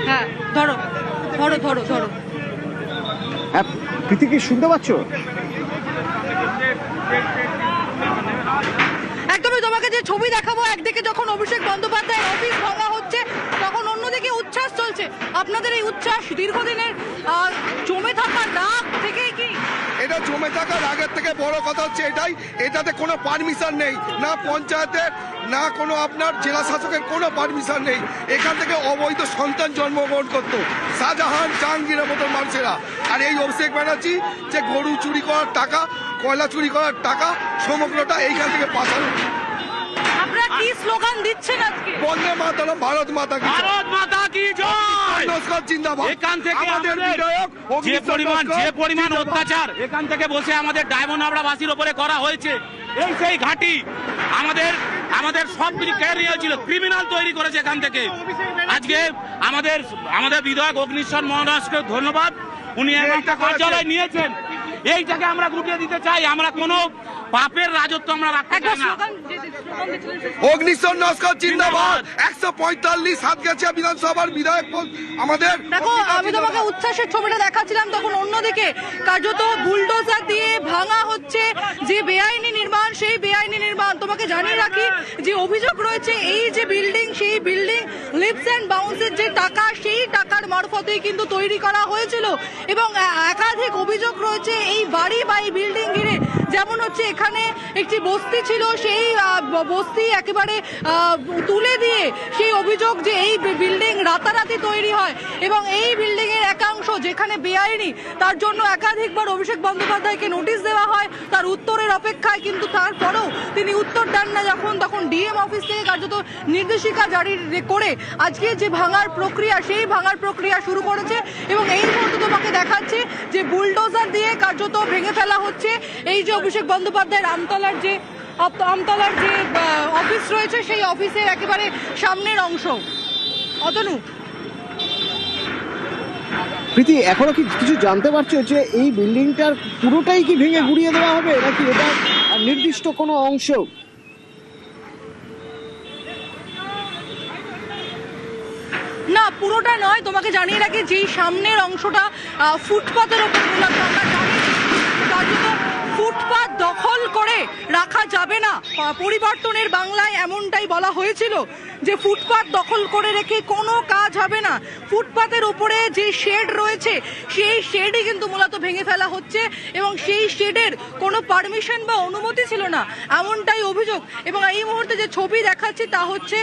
হ্যাঁ ধরো ধরো ধরো ধরো। হ্যাঁ প্রীতি কি শুনতে পাচ্ছ? একদমই, তোমাকে যে ছবি দেখাবো, একদিকে যখন অভিষেক বন্দ্যোপাধ্যায়ের অফিস ভাঙা হচ্ছে তখন অন্যদিকে উচ্ছ্বাস চলছে। আপনাদের এই উচ্ছ্বাস দীর্ঘদিনের জমে থাকা রাগ থেকে কি? এটা জমে থাকার আগের থেকে বড় কথা হচ্ছে এটাই, এটাতে কোনো পারমিশন নেই, না পঞ্চায়েতের না কোনো আপনার জেলা শাসকের কোনো পারমিশন নেই। এখান থেকে অবৈধ সন্তান জন্মগ্রহণ করতো শাহজাহান জাহাঙ্গীরের মতন মানুষেরা। আর এই অভিষেক ব্যানার্জি যে গরু চুরি করার টাকা, কয়লা চুরি করার টাকা সমগ্রটা এইখান থেকে পাঠানো। আপনারা কি স্লোগান দিচ্ছেন আজকে? বন্দে মাতরম, ভারত মাতা কি জয়, ভারত মাতা কি জয়। নমস্কার, জিন্দাবাদ। এখান থেকে আমাদের বিধায়ক যে পরিমাণ অত্যাচার এখান থেকে বসে আমাদের ডায়মন্ড হাবড়াবাসীর উপরে করা হয়েছে, এই সেই ঘাঁটি আমাদের সব কিছু কেড়ে নিয়েছিল, ক্রিমিনাল তৈরি করেছে এখান থেকে। আজকে আমাদের বিধায়ক অগ্নিশ্বর মহারাজকে ধন্যবাদ, উনি একটা কার্যালয় নিয়েছেন। এইটাকে আমরা গুটিয়ে দিতে চাই। আমরা কোনো পাপের রাজত্ব আমরা রাখতে চাই না। অগ্নিশ্বর নস্কর জিন্দাবাদ। 145 সাতগাছিয়া বিধানসভার বিধায়ক আমাদের। দেখো, আমি তোমাকে উচ্ছ্বাসের ছবিটা দেখাচ্ছিলাম, তখন অন্যদিকে কার্যত বুলডোজার দিয়ে ভাঙা হচ্ছে যে বেআইনি নির্মাণ, সেই বেআইনি নির্মাণ। তোমাকে জানিয়ে রাখি যে অভিযোগ রয়েছে এই যে বিল্ডিং, সেই বিল্ডিং লিপস অ্যান্ড বাউন্সের যে টাকা, সেই টাকার মারফতেই কিন্তু তৈরি করা হয়েছিল। এবং একাধিক অভিযোগ রয়েছে এই বাড়ি বা এই বিল্ডিং ঘিরে। যেমন হচ্ছে এখানে একটি বস্তি ছিল, সেই বস্তি একেবারে তুলে দিয়ে সেই অভিযোগ যে এই বিল্ডিং রাতারাতি তৈরি হয় এবং এই বিল্ডিং এর একাংশ যেখানে বেআইনি, তার জন্য একাধিকবার অভিষেক বন্দ্যোপাধ্যায়কে নোটিশ দেওয়া হয় তার উত্তরের অপেক্ষায়, কিন্তু তারপরেও তিনি উত্তর দেন না। তখন ডিএম অফিস থেকে কার্যত নির্দেশিকা জারি করে আজকে যে ভাঙার প্রক্রিয়া, সেই ভাঙার প্রক্রিয়া শুরু করেছে। এবং এই মুহূর্তে তোমাকে দেখাচ্ছে যে বুলডোজার দিয়ে কার্যত ভেঙে ফেলা হচ্ছে এই যে অভিষেক বন্দ্যোপাধ্যায়ের আমতলার যে অফিস রয়েছে, সেই অফিসের একেবারে সামনের অংশ। অতনু, প্রীতি এখনো কি কিছু জানতে পারছো যে এই বিল্ডিংটার পুরোটাই কি ভেঙে গুড়িয়ে দেওয়া হবে নাকি এটা নির্দিষ্ট কোনো অংশ? না, পুরোটা নয়। তোমাকে জানিয়ে রাখি যেই সামনের অংশটা ফুটপাতের ওপর ফুটপাত দখল করে রাখা যাবে না। পরিবর্তনের বাংলায় এমনটাই বলা হয়েছিল যে ফুটপাত দখল করে রেখে কোনো কাজ হবে না। ফুটপাতের উপরে যে শেড রয়েছে সেই শেডই কিন্তু মূলত ভেঙে ফেলা হচ্ছে এবং সেই শেডের কোনো পারমিশন বা অনুমতি ছিল না, এমনটাই অভিযোগ। এবং এই মুহূর্তে যে ছবি দেখাচ্ছি তা হচ্ছে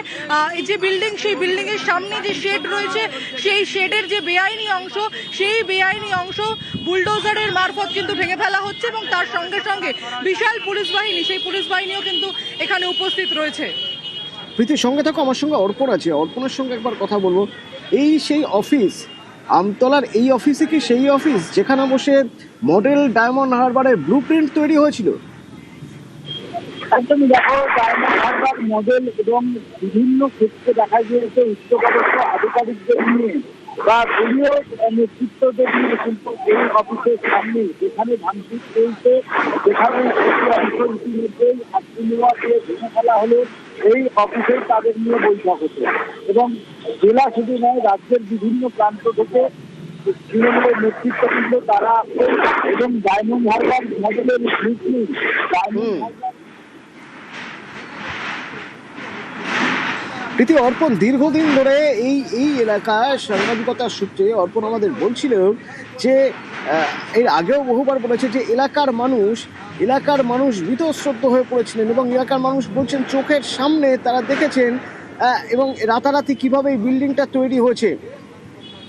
এই যে বিল্ডিং, সেই বিল্ডিং এর সামনে যে শেড রয়েছে, সেই শেডের যে বেআইনি অংশ, সেই বেআইনি অংশ বুলডোজারের মারফত কিন্তু ভেঙে ফেলা হচ্ছে এবং তার সঙ্গে সঙ্গে বিশাল পুলিশ বাহিনী, সেই পুলিশ বাহিনীও কিন্তু এখানে উপস্থিত রয়েছে। প্রীতির সঙ্গে থাকো, আমার সঙ্গে অর্পণ আছে, অর্পণের সঙ্গে একবার কথা বলবো। এই সেই অফিস, আমতলার এই অফিসে কি সেই অফিস যেখানে বসে মডেল ডায়মন্ড হারবারের ব্লু প্রিন্ট তৈরি হয়েছিল? একদম, দেখো ডায়মন্ড হারবার মডেল এবং বিভিন্ন ক্ষেত্রে দেখা গিয়েছে উচ্চপদস্থ আধিকারিকদের নিয়ে বা দলীয় নেতৃত্বদের নিয়ে কিন্তু এই অফিসের সামনে যেখানে ভাঙচুর চলছে, যেখানে ইতিমধ্যেই নেওয়া দিয়ে ভেঙে ফেলা হলো, এই অফিসেই তাদের নিয়ে বৈঠক হতো এবং জেলা শুধু নয়, রাজ্যের বিভিন্ন প্রান্ত থেকে তৃণমূলের নেতৃত্ব কিন্তু তারা এবং ডায়মন্ড হারবার মডেলের ডায়মন্ড হারবার। প্রীতি, অর্পণ দীর্ঘদিন ধরে এই এলাকায় সাংবাদিকতার সূত্রে অর্পণ আমাদের বলছিল যে এর আগেও বহুবার বলেছে যে এলাকার মানুষ বীতশ্রদ্ধ হয়ে পড়েছিলেন এবং এলাকার মানুষ বলছেন চোখের সামনে তারা দেখেছেন এবং রাতারাতি কিভাবে এই বিল্ডিংটা তৈরি হয়েছে,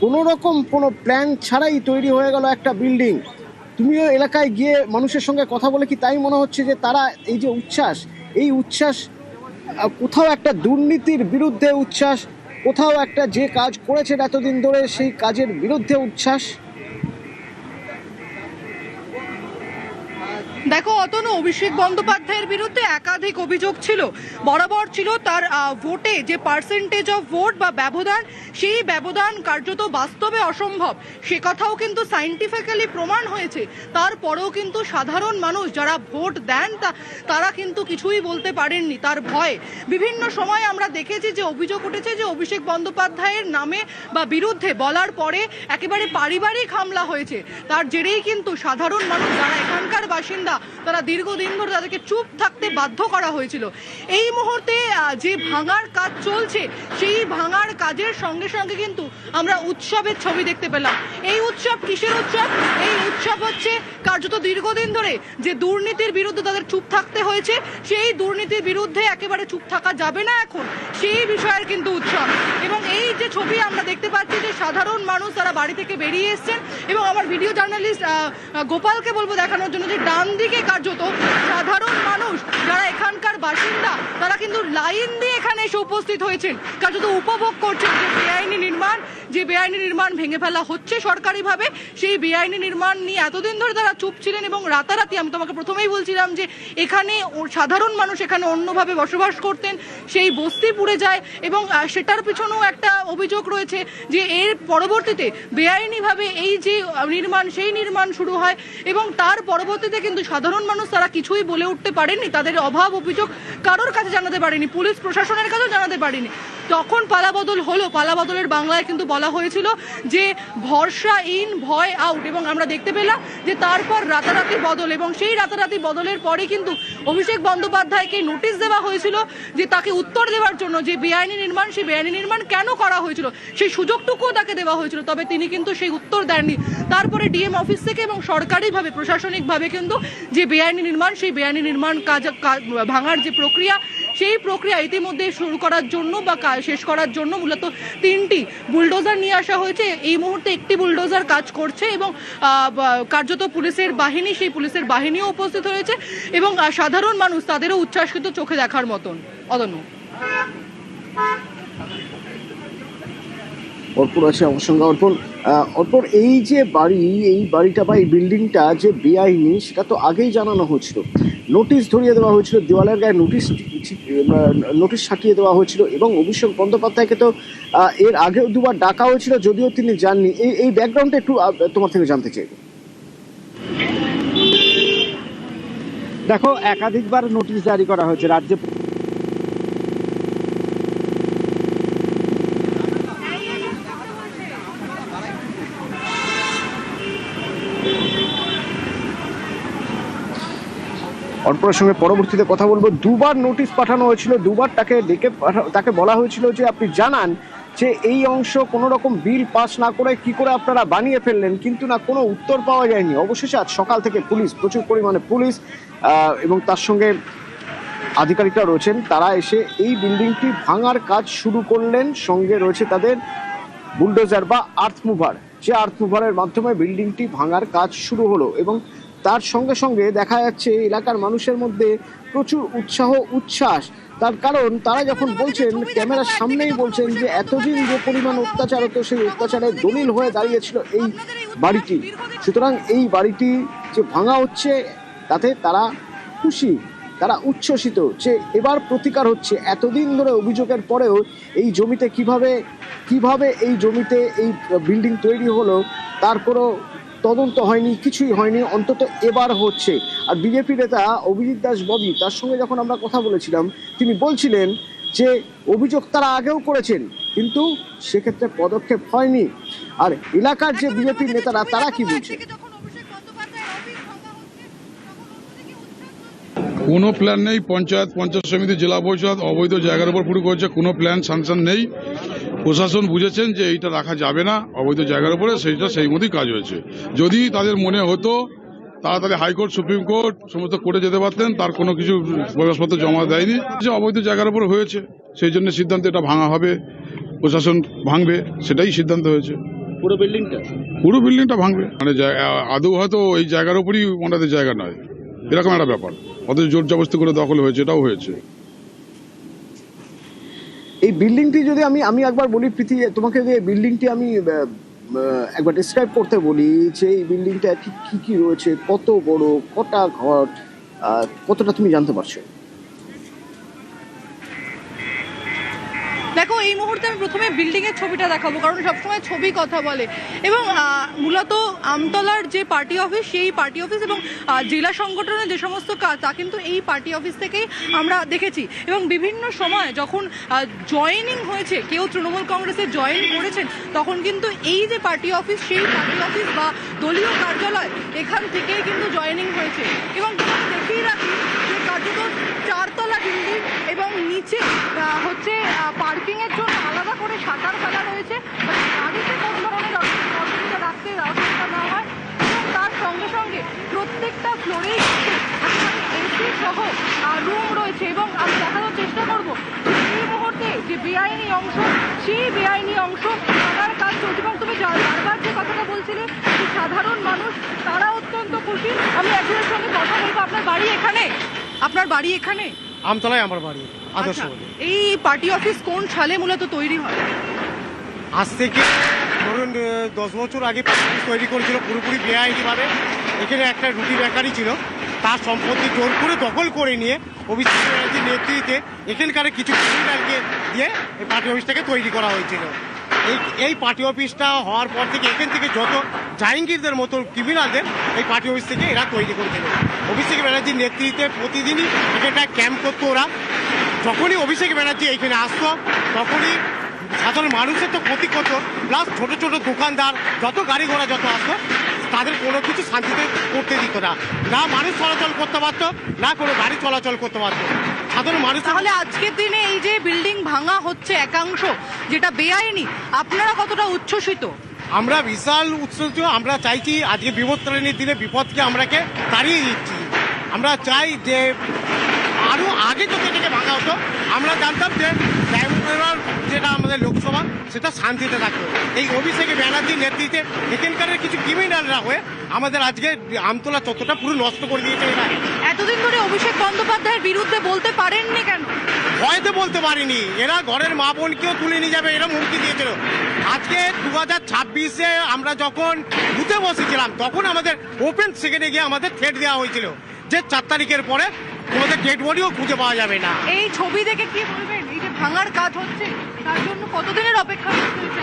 কোনো রকম কোনো প্ল্যান ছাড়াই তৈরি হয়ে গেল একটা বিল্ডিং। তুমিও এলাকায় গিয়ে মানুষের সঙ্গে কথা বলে কি তাই মনে হচ্ছে যে তারা এই যে এই উচ্ছ্বাস কোথাও একটা দুর্নীতির বিরুদ্ধে উচ্ছ্বাস, কোথাও একটা যে কাজ করেছেন এতদিন ধরে সেই কাজের বিরুদ্ধে উচ্ছ্বাস? দেখো অতনু, অভিষেক বন্দ্যোপাধ্যায়ের বিরুদ্ধে একাধিক অভিযোগ ছিল, বরাবর ছিল তার ভোটে যে পার্সেন্টেজ অফ ভোট বা ব্যবধান, সেই ব্যবধান কার্যত বাস্তবে অসম্ভব, সে কথাও কিন্তু সায়েন্টিফিক্যালি প্রমাণ হয়েছে। তারপরেও কিন্তু সাধারণ মানুষ যারা ভোট দেন তারা কিন্তু কিছুই বলতে পারেননি তার ভয়ে। বিভিন্ন সময় আমরা দেখেছি যে অভিযোগ উঠেছে যে অভিষেক বন্দ্যোপাধ্যায়ের নামে বা বিরুদ্ধে বলার পরে একেবারে পারিবারিক হামলা হয়েছে। তার জেরেই কিন্তু সাধারণ মানুষ যারা এখানকার বাসিন্দা তারা দীর্ঘদিন ধরে তাদেরকে চুপ থাকতে বাধ্য করা হয়েছিল। এই মুহূর্তে যে ভাঙার কাজ চলছে, সেই ভাঙার কাজের সঙ্গে সঙ্গে কিন্তু আমরা উৎসবের ছবি দেখতে পেলাম। এই উৎসব কিসের উৎসব? এই উৎসব হচ্ছে কার্যত দীর্ঘদিন ধরে যে দুর্নীতির বিরুদ্ধে তাদের চুপ থাকতে হয়েছে, সেই দুর্নীতির বিরুদ্ধে একেবারে চুপ থাকা যাবে না এখন, সেই বিষয়ের কিন্তু উৎসব। এবং এই যে ছবি আমরা দেখতে পাচ্ছি যে সাধারণ মানুষ তারা বাড়ি থেকে বেরিয়ে এসছেন, এবং আমার ভিডিও জার্নালিস্ট গোপালকে বলবো দেখানোর জন্য যে ডান দিকে কার্যত সাধারণ মানুষ যারা এখানকার বাসিন্দা তারা কিন্তু লাইন দিয়ে এখানে এসে উপস্থিত হয়েছেন, কার্যত উপভোগ করছেন যে বেআইনি নির্মাণ ভেঙে ফেলা হচ্ছে সরকারিভাবে। সেই বেআইনি নির্মাণ নিয়ে এতদিন ধরে তারা চুপ ছিলেন, এবং রাতারাতি আমি তোমাকে প্রথমেই বলছিলাম যে এখানে সাধারণ মানুষ এখানে অন্যভাবে বসবাস করতেন, সেই বস্তি পুড়ে যায়, এবং সেটার পিছনেও একটা অভিযোগ রয়েছে যে এর পরবর্তীতে বেআইনিভাবে এই যে নির্মাণ, সেই নির্মাণ শুরু হয়, এবং তার পরবর্তীতে কিন্তু সাধারণ মানুষ তারা কিছুই বলে উঠতে পারেননি, তাদের অভাব অভিযোগ কারোর কাছে জানাতে পারেনি, পুলিশ প্রশাসনের কাছেও জানাতে পারেনি। তখন পালাবদল হলো, পালাবদলের বাংলায় কিন্তু বলা হয়েছিল যে ভরসা ইন, ভয় আউট, এবং আমরা দেখতে পেলাম যে তারপর রাতারাতি বদল, এবং সেই রাতারাতি বদলের পরে কিন্তু অভিষেক বন্দ্যোপাধ্যায়কে নোটিশ দেওয়া হয়েছিল যে তাকে উত্তর দেওয়ার জন্য যে বেআইনি নির্মাণ, সেই বেআইনি নির্মাণ কেন করা হয়েছিল সেই সুযোগটুকুও তাকে দেওয়া হয়েছিল, তবে তিনি কিন্তু সেই উত্তর দেননি। তারপরে ডিএম অফিস থেকে এবং সরকারিভাবে প্রশাসনিকভাবে কিন্তু যে বেআইনি নির্মাণ, সেই বেআইনি নির্মাণ কাজ ভাঙার যে প্রক্রিয়া, সেই প্রক্রিয়া ইতিমধ্যে শুরু করার জন্য বা শেষ করার জন্য মূলত 3টি বুলডোজার নিয়ে আসা হয়েছে। এই মুহূর্তে একটি বুলডোজার কাজ করছে, এবং কার্যত পুলিশের বাহিনী, সেই পুলিশের বাহিনীও উপস্থিত হয়েছে, এবং সাধারণ মানুষ তাদেরও উচ্ছ্বাসিত চোখে দেখার মতন। অদন্য অর্পণ আছে আমার সঙ্গে। অর্পণ, এই যে বাড়ি, এই বাড়িটা বা এই বিল্ডিংটা যে বেআইনি, সেটা তো আগেই জানানো হয়েছিল, নোটিশ ধরিয়ে দেওয়া হয়েছিল, দেওয়ালের গায়ে নোটিশ সাটিয়ে দেওয়া হয়েছিল, এবং অভিষেক বন্দ্যোপাধ্যায়কে তো এর আগেও দুবার ডাকা হয়েছিল, যদিও তিনি যাননি। এই ব্যাকগ্রাউন্ডটা একটু তোমার থেকে জানতে চাইব। দেখো, একাধিকবার নোটিশ জারি করা হয়েছে রাজ্যে। অর্পণের সঙ্গে পরবর্তীতে কথা বলবো। দুবার নোটিশ পাঠানো হয়েছিল, দুবার তাকে বলা হয়েছিল যে আপনি জানান যে এই অংশ কোনো রকম বিল পাস না করে কি করে আপনারা বানিয়ে ফেললেন, কিন্তু না, কোনো উত্তর পাওয়া যায়নি। অবশেষে আজ সকাল থেকে পুলিশ, প্রচুর পরিমাণে পুলিশ এবং তার সঙ্গে আধিকারিকরা রয়েছেন, তারা এসে এই বিল্ডিংটি ভাঙার কাজ শুরু করলেন। সঙ্গে রয়েছে তাদের বুলডোজার বা আর্থ মুভার, যে আর্থ মুভারের মাধ্যমে বিল্ডিংটি ভাঙার কাজ শুরু হলো, এবং তার সঙ্গে সঙ্গে দেখা যাচ্ছে এলাকার মানুষের মধ্যে প্রচুর উৎসাহ, উচ্ছ্বাস। তার কারণ তারা যখন বলছেন, ক্যামেরার সামনেই বলছেন যে এতদিন যে পরিমাণ অত্যাচার হতো, সেই অত্যাচারের দলিল হয়ে দাঁড়িয়েছিল এই বাড়িটি। সুতরাং এই বাড়িটি যে ভাঙা হচ্ছে তাতে তারা খুশি, তারা উচ্ছ্বসিত যে এবার প্রতিকার হচ্ছে। এতদিন ধরে অভিযোগের পরেও এই জমিতে কিভাবে এই জমিতে এই বিল্ডিং তৈরি হলো তার কোনো তদন্ত হয়নি, কিছুই হয়নি, অন্তত এবার হচ্ছে। আর বিজেপি নেতা অভিজিৎ দাস ববি, তার সঙ্গে যখন আমরা কথা বলেছিলাম, তিনি বলছিলেন যে অভিযোগ তারা আগেও করেছেন, কিন্তু সেক্ষেত্রে পদক্ষেপ হয়নি। আর এলাকার যে বিজেপির নেতারা, তারা কি বলছে? কোনো প্ল্যান নেই। পঞ্চায়েত সমিতি, জেলা পরিষদ অবৈধ জায়গার উপর পুরো করছে, কোনো প্ল্যান স্যাংশন নেই। প্রশাসন বুঝেছেন যে এইটা রাখা যাবে না অবৈধ জায়গার উপরে, সেইটা সেই মতোই কাজ হয়েছে। যদি তাদের মনে হতো তাড়াতাড়ি হাইকোর্ট, সুপ্রিম কোর্ট সমস্ত কোর্টে যেতে পারতেন, তার কোনো কিছু কাগজপত্র জমা দেয়নি। যে অবৈধ জায়গার উপর হয়েছে, সেই জন্য সিদ্ধান্ত এটা ভাঙা হবে, প্রশাসন ভাঙবে, সেটাই সিদ্ধান্ত হয়েছে। পুরো বিল্ডিংটা ভাঙবে, মানে আদৌ হয়তো এই জায়গার উপরই ওনাদের জায়গা নয়, এরকম একটা ব্যাপার। অথচ জোর জবরদস্তি করে দখল হয়েছে, এটাও হয়েছে। এই বিল্ডিংটি যদি আমি একবার বলি প্রীতি তোমাকে, যে বিল্ডিংটি আমি একবার ডিসক্রাইব করতে বলি যে এই বিল্ডিংটা ঠিক কি কি রয়েছে, কত বড়, কটা ঘর, কতটা তুমি জানতে পারছো? দেখো, এই মুহূর্তে আমি প্রথমে বিল্ডিং এর ছবিটা দেখাবো, কারণ সবসময় ছবি কথা বলে। এবং মূলত আমতলার যে পার্টি অফিস, সেই পার্টি অফিস এবং জেলা সংগঠনের যে সমস্ত কাজ, তা কিন্তু এই পার্টি অফিস থেকেই আমরা দেখেছি। এবং বিভিন্ন সময় যখন জয়েনিং হয়েছে, কেউ তৃণমূল কংগ্রেসে জয়েন করেছেন, তখন কিন্তু এই যে পার্টি অফিস, সেই পার্টি অফিস বা দলীয় কার্যালয়, এখান থেকেই কিন্তু জয়েনিং হয়েছে। এবং দেখেই রাখি যে কার্যত 4 তলা বিল্ডিং এবং নিচে হচ্ছে পার্কিং এর জন্য আলাদা করে সাঁতার ফেলা রয়েছে, গাড়িতে কোনো ধরনের অসুবিধা রাখতে অসুবিধা না হয়। এবং তার সঙ্গে সঙ্গে প্রত্যেকটা ফ্লোরেই এসি সহ রুম রয়েছে। এবং আমি দেখানোর চেষ্টা করবো এই মুহূর্তে যে বেআইনি অংশ, সেই বেআইনি অংশ ভাঙার কাজ চলছে। এবং তুমি বারবার যে কথাটা বলছিলে যে সাধারণ মানুষ তারা অত্যন্ত খুশি। আমি একজনের সঙ্গে কথা বলবো। আপনার বাড়ি এখানে? আপনার বাড়ি এখানে? আমতলায় আমার বাড়ি, আদর্শ। এই পার্টি অফিস কোন সালে মূলত তৈরি হয়? আজ থেকে ধরুন 10 বছর আগে তৈরি করেছিল পুরোপুরি বেআইনিভাবে। এখানে একটা রুটি বেকারি ছিল, তার সম্পত্তি জোর করে দখল করে নিয়ে অভিষেক ব্যানার্জির নেতৃত্বে এখানকার কিছু ক্রিমিনালকে দিয়ে এই পার্টি অফিসটাকে তৈরি করা হয়েছিল। এই পার্টি অফিসটা হওয়ার পর থেকে এখান থেকে যত জাহাঙ্গীরদের মতো ক্রিমিনালদের এই পার্টি অফিস থেকে এরা তৈরি করেছিল। অভিষেক ব্যানার্জির নেতৃত্বে প্রতিদিনই এখানটা ক্যাম্প করতো ওরা। যখনই অভিষেক ব্যানার্জি এখানে আসতো তখনই সাধারণ মানুষের তো ক্ষতি করতো, প্লাস ছোটো ছোটো দোকানদার যত গাড়ি ঘোড়া যত আসতো তাদের কোনো কিছু শান্তিতে করতে দিত না। না মানুষ চলাচল করতে পারতো, না কোনো গাড়ি চলাচল করতে পারতো সাধারণ মানুষ। তাহলে আজকের দিনে এই যে বিল্ডিং ভাঙা হচ্ছে একাংশ, যেটা বেআইনি, আপনারা কতটা উচ্ছ্বসিত? আমরা বিশাল উৎসুক। আমরা চাইছি আজকে বিপত্তারিণীর দিনে বিপদকে আমরাকে তাড়িয়ে দিচ্ছি। আমরা চাই যে আরও আগে যদি এটাকে ভাঙা হতো, আমরা জানতাম যে ডায়মন্ড যেটা আমাদের লোকসভা সেটা শান্তিতে থাকতো। এই অভিষেক ব্যানার্জির নেতৃত্বে এখানকার কিছু ক্রিমিনালরা হয়ে আমাদের আজকে আমতলা চত্বরটা পুরো নষ্ট করে দিয়েছে। এরা এতদিন ধরে অভিষেক বন্দ্যোপাধ্যায়ের বিরুদ্ধে বলতে পারেননি কেন? ভয়তে বলতে পারিনি। এরা ঘরের মা বোনকেও তুলে নিয়ে যাবে এরা হুমকি দিয়েছিল। আজকে 2026-এ আমরা যখন বুথে বসেছিলাম তখন আমাদের ওপেন সেকেন্ডে গিয়ে আমাদের থ্রেট দেওয়া হয়েছিল যে 4 তারিখের পরে তোমাদের ডেড বডিও খুঁজে পাওয়া যাবে না। এই ছবি দেখে কি বলবেন? এই যে ভাঙার কাজ হচ্ছে, তার জন্য কতদিনের অপেক্ষা করতে হয়েছে?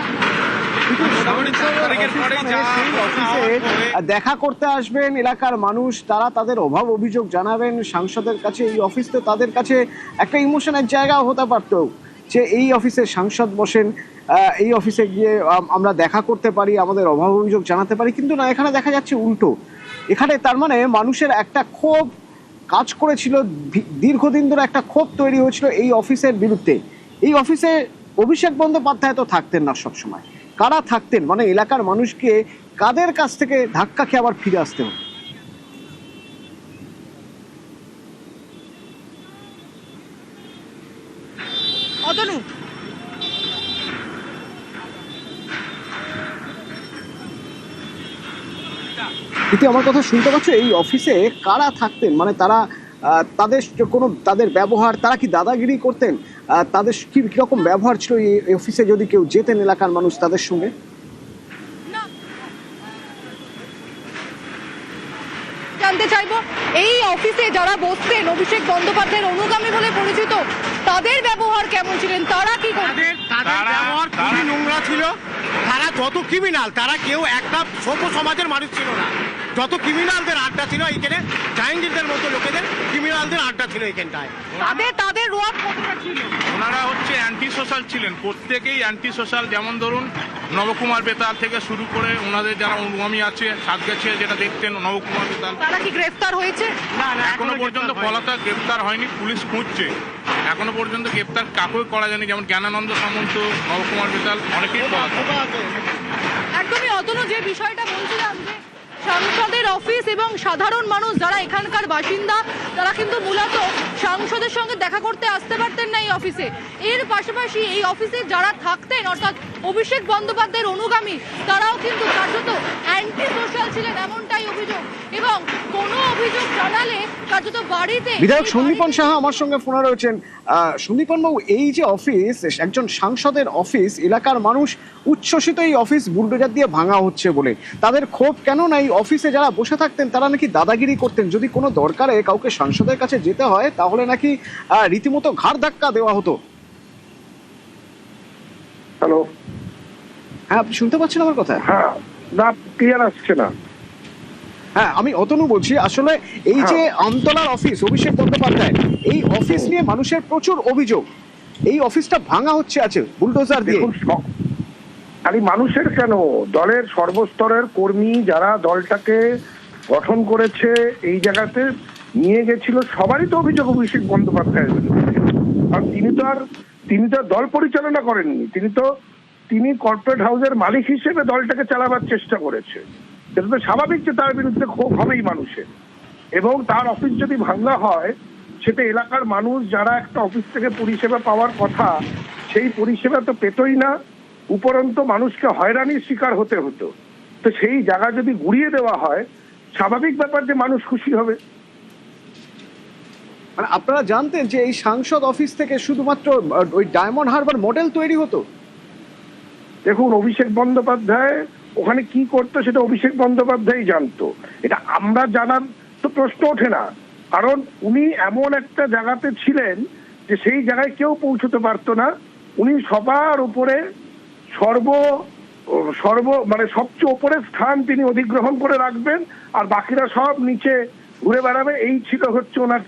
দেখা করতে আসবেন এলাকার মানুষ, তারা তাদের অভাব অভিযোগ জানাবেন সাংসদের কাছে। এই অফিস তো তাদের কাছে একটা ইমোশনের জায়গাও হতে পারতো যে এই অফিসে সাংসদ বসেন, এই অফিসে গিয়ে আমরা দেখা করতে পারি, আমাদের অভাব অভিযোগ জানাতে পারি। কিন্তু না, এখানে দেখা যাচ্ছে উল্টো। এখানে তার মানে মানুষের একটা ক্ষোভ কাজ করেছিল, দীর্ঘদিন ধরে একটা ক্ষোভ তৈরি হয়েছিল এই অফিসের বিরুদ্ধে। এই অফিসে অভিষেক বন্দ্যোপাধ্যায় তো থাকতেন না সবসময়। কারা থাকতেন? মানে এলাকার মানুষকে কাদের কাছ থেকে ধাক্কা খেয়ে আবার ফিরে আসতে হতো। অতনু, কিন্তু আমার কথা শুনতে পাচ্ছ? এই অফিসে কারা থাকতেন? মানে তারা তাদের ব্যবহার, তারা কি দাদাগিরি করতেন? তাদের কিরকম ব্যবহার ছিল এই অফিসে যদি কেউ যেতেন এলাকার মানুষ তাদের সঙ্গে? জানতে চাইবো এই অফিসে যারা বসতেন অভিষেক বন্দ্যোপাধ্যায়ের অনুগামী বলে পরিচিত, তাদের ব্যবহার কেমন ছিলেন? তারা কি করতেন? তাদের ব্যবহার খুবই নোংরা ছিল। তারা যত ক্রিমিনাল, তারা কেউ একটা সভ্য সমাজের মানুষ ছিল না। যত ক্রিমিনালদের আড্ডা ছিল এইখানে, জাহাঙ্গীরদের মতো লোকেদের ক্রিমিনালদের আড্ডা ছিল এখানটায়। তাদের রোয়াব কতটা ছিল? ওনারা হচ্ছে অ্যান্টি সোশ্যাল ছিলেন, প্রত্যেকেই অ্যান্টি সোশ্যাল। যেমন ধরুন নবকুমার বেতাল থেকে শুরু করে ওনাদের যারা অনুগামী আছে, সাতগাছিয়া যেটা দেখতেন নবকুমার বেতাল, তারা কি গ্রেফতার হয়েছে? না, এখনো পর্যন্ত পলাতক গ্রেফতার হয়নি, পুলিশ খুঁজছে। এখনো পর্যন্ত গ্রেফতার কাকেই করা যায়নি। যেমন জ্ঞানানন্দ সামন্ত, নবকুমার বেতাল, অনেকেই পলাতক। একদমই অতনু, যে বিষয়টা বলছিলাম যে সাংসদের অফিস এবং সাধারণ মানুষ যারা এখানকার বাসিন্দা, তারা কিন্তু মূলত সাংসদের সঙ্গে দেখা করতে আসতে পারতেন না এই অফিসে। এর পাশাপাশি এই অফিসে যারা থাকতেন, অর্থাৎ অভিষেক বন্দ্যোপাধ্যায়ের অনুগামী তারাও কিন্তু কার্যত অ্যান্টি সোশ্যাল ছিলেন এমনটাই অভিযোগ, এবং কোনো অভিযোগ জানালে কার্যত বাড়িতে। বিধায়ক সন্দীপন সাহা আমার সঙ্গে ফোনে রয়েছেন। সন্দীপন বাবু, এই যে অফিস, একজন সাংসদের অফিস, এলাকার মানুষ উচ্ছ্বসিত এই অফিস বুলডোজার দিয়ে ভাঙা হচ্ছে বলে। তাদের ক্ষোভ কেন না এই অফিসে যারা বসে থাকতেন তারা নাকি দাদাগিরি করতেন, যদি কোনো দরকারে কাউকে সাংসদের কাছে যেতে হয় তাহলে নাকি রীতিমতো ঘাড় ধাক্কা দেওয়া হতো। হ্যালো, হ্যাঁ, আপনি শুনতে পাচ্ছেন আমার কথা? হ্যাঁ, না ক্লিয়ার আসছে না। হ্যাঁ, আমি অতনু বলছি। আসলে এই যে আমতলার অফিস অভিষেক বন্দ্যোপাধ্যায়, এই অফিস নিয়ে মানুষের প্রচুর অভিযোগ। এই অফিসটা ভাঙা হচ্ছে আছে বুলডোজার দিয়ে। খালি মানুষের কেন, দলের সর্বস্তরের কর্মী যারা দলটাকে গঠন করেছে, এই জায়গাতে নিয়ে গেছিল, সবারই তো অভিযোগ অভিষেক বন্দ্যোপাধ্যায়ের বিরুদ্ধে। আর তিনি তো দল পরিচালনা করেননি, তিনি কর্পোরেট হাউসের মালিক হিসেবে দলটাকে চালাবার চেষ্টা করেছে। এটা তো স্বাভাবিক যে তার বিরুদ্ধে ক্ষোভ হবেই মানুষের। এবং তার অফিস যদি ভাঙা হয়, সেটা এলাকার মানুষ যারা একটা অফিস থেকে পরিষেবা পাওয়ার কথা, সেই পরিষেবা তো পেতই না, উপরন্ত মানুষকে হয়রানির শিকার হতে হতো। তো সেই জায়গা যদি গুড়িয়ে দেওয়া হয়, স্বাভাবিক ব্যাপার যে মানুষ খুশি হবে। মানে আপনারা জানতেন যে এই সাংসদ অফিস থেকে শুধুমাত্র ওই ডায়মন্ড হারবার মডেল তৈরি হতো? দেখুন, অভিষেক বন্দ্যোপাধ্যায় ওখানে কি করতো সেটা অভিষেক বন্দ্যোপাধ্যায় জানতো। এটা আমরা জানার তো প্রশ্ন ওঠে না, কারণ উনি এমন একটা জায়গাতে ছিলেন যে সেই জায়গায় কেউ পৌঁছতে পারতো না। উনি সবার উপরে মানে সবচেয়ে উপরের স্থান তিনি অধিগ্রহণ করে রাখবেন, আর বাকিরা সব নিচে ঘুরে বেড়াবে। এই ছিল হচ্ছে ওনার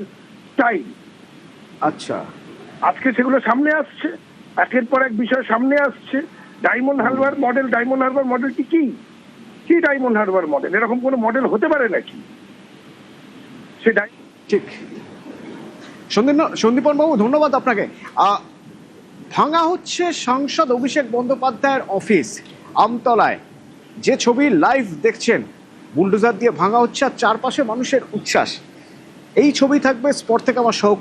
টাইম। আচ্ছা, আজকে সেগুলো সামনে আসছে, একের পর এক বিষয় সামনে আসছে। ডায়মন্ড হারবার মডেলটি কি ডায়মন্ড হারবার মডেল? এরকম কোনো মডেল হতে পারে নাকি? ঠিক। সন্দীপন বাবু, ধন্যবাদ আপনাকে। ভাঙা হচ্ছে সাংসদ অভিষেক বন্দ্যোপাধ্যায়ের অফিস আমতলায়। যে ছবি লাইভ দেখছেন, বুলডোজার দিয়ে ভাঙা হচ্ছে আর চারপাশে মানুষের উচ্ছ্বাস। এই ছবি থাকবে স্পট থেকে আমার সহ